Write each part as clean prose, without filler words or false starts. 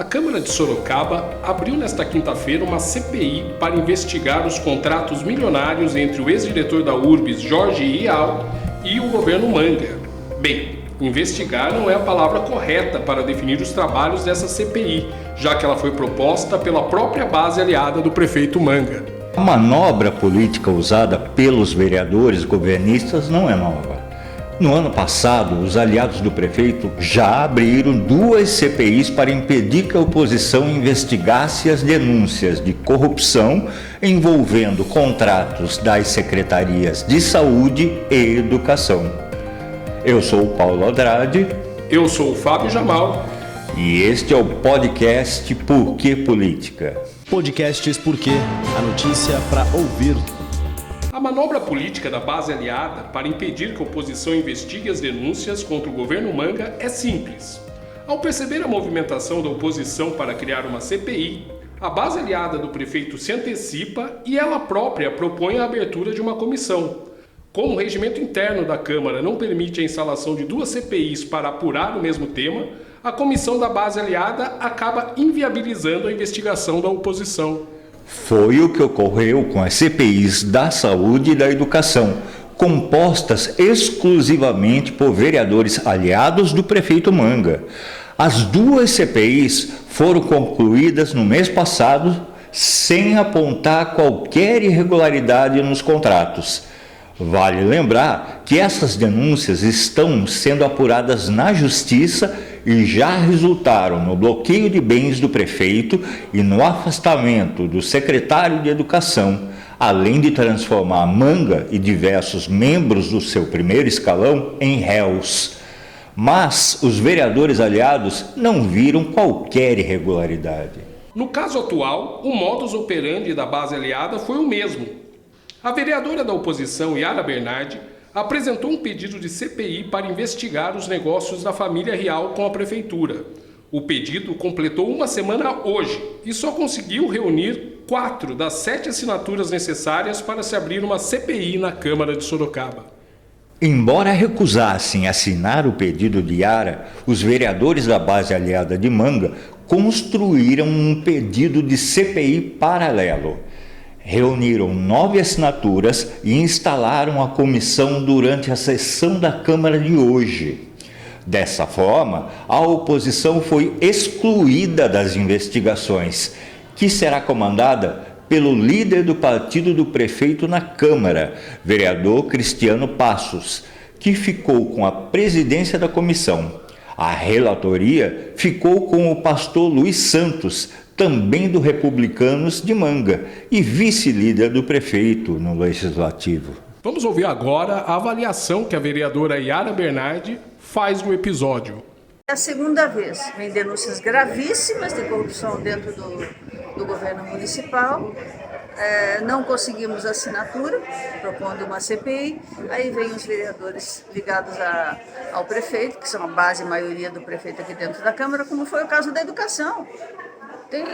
A Câmara de Sorocaba abriu nesta quinta-feira uma CPI para investigar os contratos milionários entre o ex-diretor da URBS, Jorge Rial, e o governo Manga. Bem, investigar não é a palavra correta para definir os trabalhos dessa CPI, já que ela foi proposta pela própria base aliada do prefeito Manga. A manobra política usada pelos vereadores governistas não é nova. No ano passado, os aliados do prefeito já abriram 2 CPIs para impedir que a oposição investigasse as denúncias de corrupção envolvendo contratos das secretarias de Saúde e Educação. Eu sou o Paulo Andrade. Eu sou o Fábio Jamal. E este é o podcast Por que Política? Podcasts Por quê? A notícia para ouvir. A manobra política da base aliada para impedir que a oposição investigue as denúncias contra o governo Manga é simples. Ao perceber a movimentação da oposição para criar uma CPI, a base aliada do prefeito se antecipa e ela própria propõe a abertura de uma comissão. Como o regimento interno da Câmara não permite a instalação de 2 CPIs para apurar o mesmo tema, a comissão da base aliada acaba inviabilizando a investigação da oposição. Foi o que ocorreu com as CPIs da Saúde e da Educação, compostas exclusivamente por vereadores aliados do prefeito Manga. As 2 CPIs foram concluídas no mês passado sem apontar qualquer irregularidade nos contratos. Vale lembrar que essas denúncias estão sendo apuradas na Justiça e já resultaram no bloqueio de bens do prefeito e no afastamento do secretário de Educação, além de transformar Manga e diversos membros do seu primeiro escalão em réus. Mas os vereadores aliados não viram qualquer irregularidade. No caso atual, o modus operandi da base aliada foi o mesmo. A vereadora da oposição, Yara Bernardi, apresentou um pedido de CPI para investigar os negócios da família Rial com a prefeitura. O pedido completou uma semana hoje e só conseguiu reunir 4 das 7 assinaturas necessárias para se abrir uma CPI na Câmara de Sorocaba. Embora recusassem assinar o pedido de Yara, os vereadores da base aliada de Manga construíram um pedido de CPI paralelo. Reuniram 9 assinaturas e instalaram a comissão durante a sessão da Câmara de hoje. Dessa forma, a oposição foi excluída das investigações, que será comandada pelo líder do partido do prefeito na Câmara, vereador Cristiano Passos, que ficou com a presidência da comissão. A relatoria ficou com o pastor Luiz Santos, também do Republicanos de Manga, e vice-líder do prefeito no Legislativo. Vamos ouvir agora a avaliação que a vereadora Yara Bernardi faz do episódio. É a segunda vez. Vem denúncias gravíssimas de corrupção dentro do governo municipal. Não conseguimos assinatura, propondo uma CPI. Aí vem os vereadores ligados ao prefeito, que são a base maioria do prefeito aqui dentro da Câmara, como foi o caso da educação. Tem,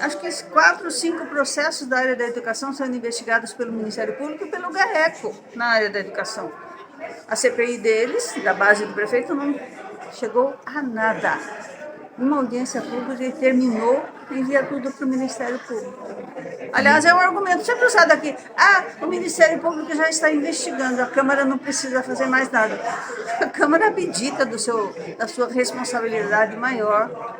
acho que 4 ou 5 processos da área da educação sendo investigados pelo Ministério Público e pelo GAECO na área da educação. A CPI deles, da base do prefeito, não chegou a nada. Uma audiência pública e terminou e envia tudo para o Ministério Público. Aliás, é um argumento sempre usado aqui. O Ministério Público já está investigando, a Câmara não precisa fazer mais nada. A Câmara abdica da sua responsabilidade maior,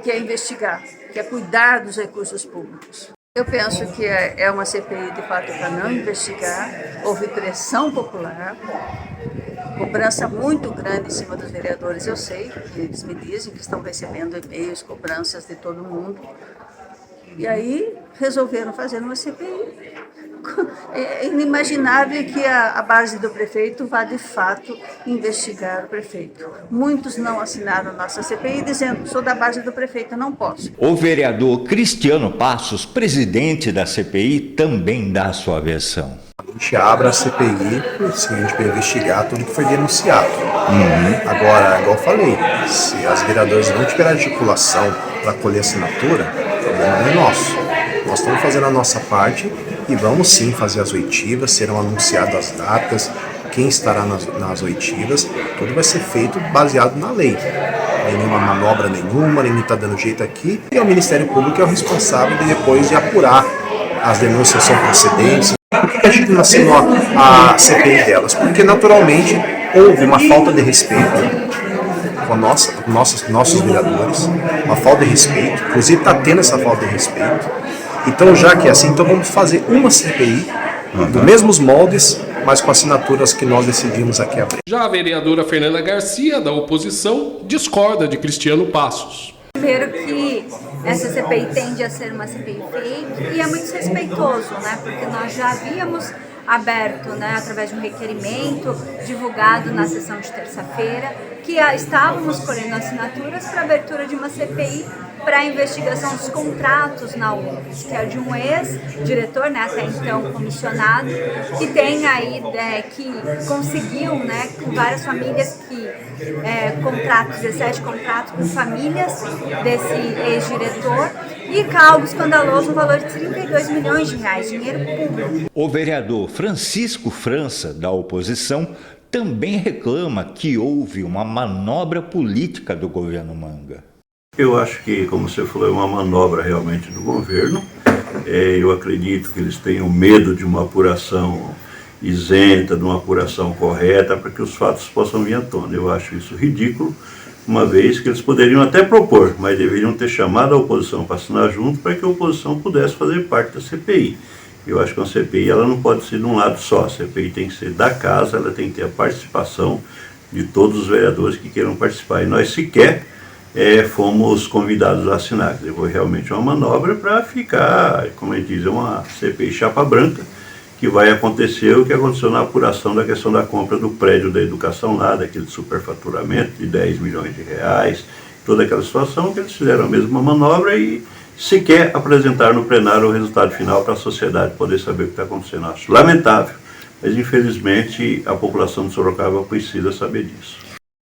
que é investigar, que é cuidar dos recursos públicos. Eu penso que é uma CPI, de fato, para não investigar. Houve pressão popular, cobrança muito grande em cima dos vereadores. Eu sei, eles me dizem que estão recebendo e-mails, cobranças de todo mundo. E aí resolveram fazer uma CPI. É inimaginável que a base do prefeito vá, de fato, investigar o prefeito. Muitos não assinaram nossa CPI dizendo, sou da base do prefeito, não posso. O vereador Cristiano Passos, presidente da CPI, também dá a sua versão. A gente abre a CPI para investigar tudo que foi denunciado. Agora, igual eu falei, se as vereadoras não tiverem articulação para colher assinatura, o problema não é nosso. Nós estamos fazendo a nossa parte e vamos sim fazer as oitivas, serão anunciadas as datas, quem estará nas oitivas, tudo vai ser feito baseado na lei. tem nenhuma manobra nenhuma, ninguém está dando jeito aqui. E o Ministério Público é o responsável depois de apurar as denúncias são procedentes. Por que a gente não assinou a CPI delas? Porque naturalmente houve uma falta de respeito com nossos vereadores, uma falta de respeito, inclusive está tendo essa falta de respeito. Então, já que é assim, então vamos fazer uma CPI dos mesmos moldes, mas com assinaturas que nós decidimos aqui abrir. Já a vereadora Fernanda Garcia, da oposição, discorda de Cristiano Passos. Primeiro que essa CPI tende a ser uma CPI fake e é muito desrespeitoso, né? Porque nós já havíamos aberto, né, através de um requerimento divulgado na sessão de terça-feira, que estávamos colhendo assinaturas para a abertura de uma CPI para a investigação dos contratos na URBS, que é de um ex-diretor, né, até então comissionado, que tem aí, que conseguiu, né, com várias famílias contratos, 17 contratos com famílias desse ex-diretor, e algo escandaloso, no valor de 32 milhões de reais, dinheiro público. O vereador Francisco França, da oposição, também reclama que houve uma manobra política do governo Manga. Eu acho que, como você falou, é uma manobra realmente do governo. Eu acredito que eles tenham medo de uma apuração isenta, de uma apuração correta, para que os fatos possam vir à tona. Eu acho isso ridículo, uma vez que eles poderiam até propor, mas deveriam ter chamado a oposição para assinar junto para que a oposição pudesse fazer parte da CPI. Eu acho que a CPI ela não pode ser de um lado só, a CPI tem que ser da casa, ela tem que ter a participação de todos os vereadores que queiram participar. E nós sequer fomos convidados a assinar. Foi realmente uma manobra para ficar, como a gente diz, uma CPI chapa branca, que vai acontecer o que aconteceu na apuração da questão da compra do prédio da educação lá, daquele superfaturamento de 10 milhões de reais, toda aquela situação que eles fizeram a mesma manobra e sequer apresentar no plenário o resultado final para a sociedade poder saber o que está acontecendo. Acho lamentável, mas infelizmente a população de Sorocaba precisa saber disso.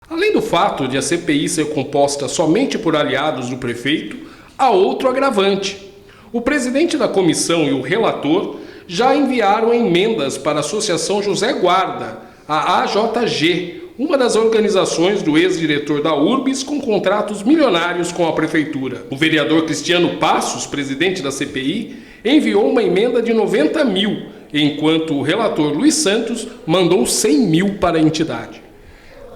Além do fato de a CPI ser composta somente por aliados do prefeito, há outro agravante. O presidente da comissão e o relator já enviaram emendas para a Associação José Guarda, a AJG, uma das organizações do ex-diretor da URBS com contratos milionários com a prefeitura. O vereador Cristiano Passos, presidente da CPI, enviou uma emenda de 90 mil, enquanto o relator Luiz Santos mandou 100 mil para a entidade.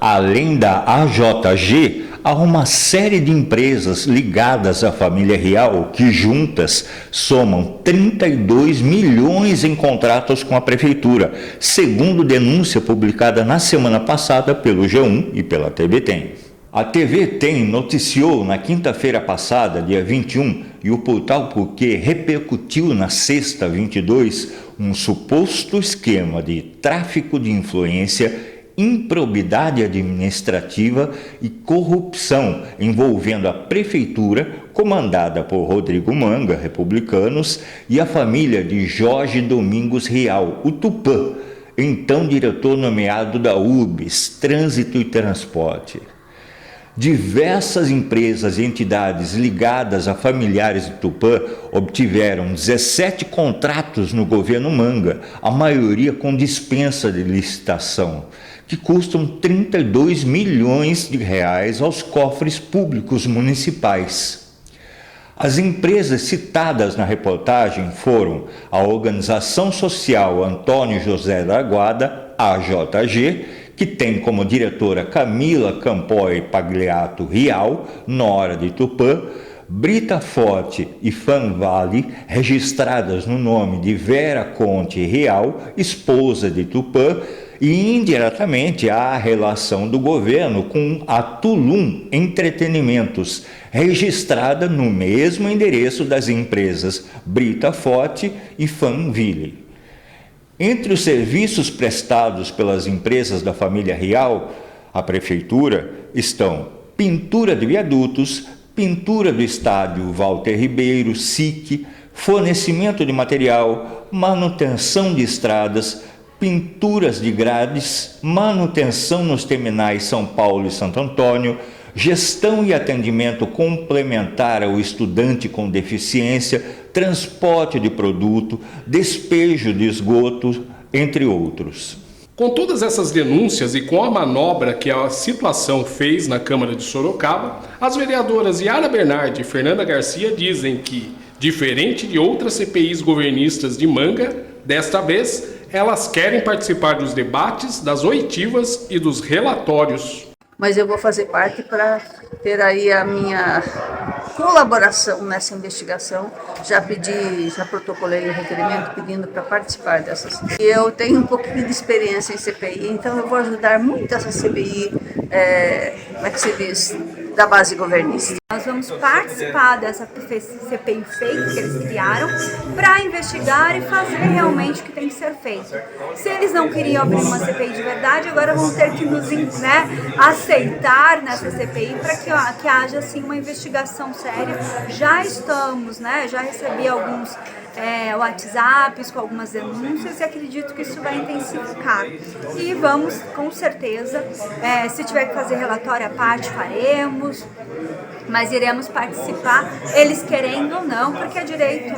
Além da AJG, há uma série de empresas ligadas à família real que juntas somam 32 milhões em contratos com a prefeitura, segundo denúncia publicada na semana passada pelo G1 e pela TV Tem. A TV Tem noticiou na quinta-feira passada, dia 21, e o portal Porque repercutiu na sexta, 22, um suposto esquema de tráfico de influência, improbidade administrativa e corrupção envolvendo a prefeitura, comandada por Rodrigo Manga, republicanos, e a família de Jorge Domingos Real, o Tupã, então diretor nomeado da URBS, Trânsito e Transporte. Diversas empresas e entidades ligadas a familiares de Tupã obtiveram 17 contratos no governo Manga, a maioria com dispensa de licitação, que custam 32 milhões de reais aos cofres públicos municipais. As empresas citadas na reportagem foram a Organização Social Antônio José da Guarda, AJG, que tem como diretora Camila Campoy Pagliato Rial, nora de Tupã, Brita Forte e Fan Vale, registradas no nome de Vera Conte Real, esposa de Tupã, e indiretamente há a relação do governo com a Tulum Entretenimentos, registrada no mesmo endereço das empresas Brita Forte e Fanville. Entre os serviços prestados pelas empresas da família Real, a prefeitura, estão pintura de viadutos, pintura do estádio Walter Ribeiro, SIC, fornecimento de material, manutenção de estradas, pinturas de grades, manutenção nos terminais São Paulo e Santo Antônio, gestão e atendimento complementar ao estudante com deficiência, transporte de produto, despejo de esgoto, entre outros. Com todas essas denúncias e com a manobra que a situação fez na Câmara de Sorocaba, as vereadoras Yara Bernardi e Fernanda Garcia dizem que, diferente de outras CPIs governistas de Manga, desta vez elas querem participar dos debates, das oitivas e dos relatórios. Mas eu vou fazer parte para ter aí a minha colaboração nessa investigação. Já protocolei o requerimento pedindo para participar dessas. Eu tenho um pouquinho de experiência em CPI, então eu vou ajudar muito essa CPI, como é que se diz, da base governista. Nós vamos participar dessa CPI fake que eles criaram para investigar e fazer realmente o que tem que ser feito. Se eles não queriam abrir uma CPI de verdade, agora vão ter que nos aceitar nessa CPI para que haja assim uma investigação séria. Já estamos, já recebi alguns WhatsApps com algumas denúncias e acredito que isso vai intensificar. E vamos, com certeza, se tiver que fazer relatório à parte, faremos, mas iremos participar, eles querendo ou não, porque é direito,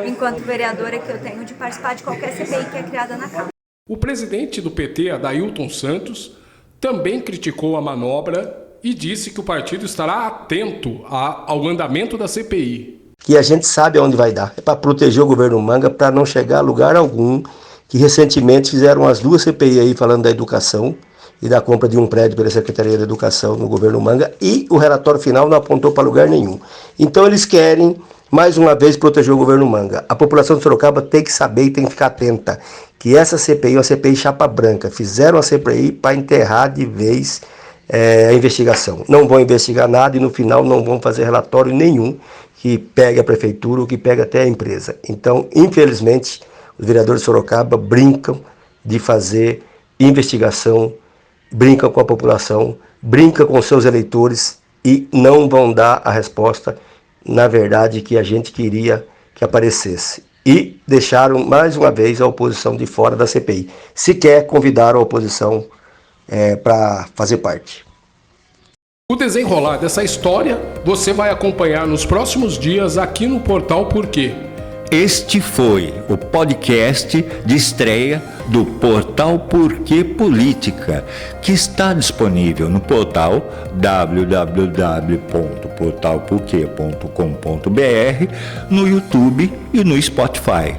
enquanto vereadora, que eu tenho de participar de qualquer CPI que é criada na Câmara. O presidente do PT, Adailton Santos, também criticou a manobra e disse que o partido estará atento ao andamento da CPI. Que a gente sabe aonde vai dar. É para proteger o governo Manga, para não chegar a lugar algum, que recentemente fizeram as 2 CPI aí falando da educação e da compra de um prédio pela Secretaria da Educação no governo Manga, e o relatório final não apontou para lugar nenhum. Então eles querem, mais uma vez, proteger o governo Manga. A população de Sorocaba tem que saber e tem que ficar atenta que essa CPI é uma CPI chapa branca. Fizeram a CPI para enterrar de vez a investigação. Não vão investigar nada e no final não vão fazer relatório nenhum que pegue a prefeitura ou que pegue até a empresa. Então, infelizmente, os vereadores de Sorocaba brincam de fazer investigação, brincam com a população, brincam com seus eleitores e não vão dar a resposta, na verdade, que a gente queria que aparecesse. E deixaram, mais uma vez, a oposição de fora da CPI. Sequer convidaram a oposição para fazer parte. O desenrolar dessa história você vai acompanhar nos próximos dias aqui no Portal Porquê. Este foi o podcast de estreia do Portal Porquê Política, que está disponível no portal www.portalporquê.com.br, no YouTube e no Spotify.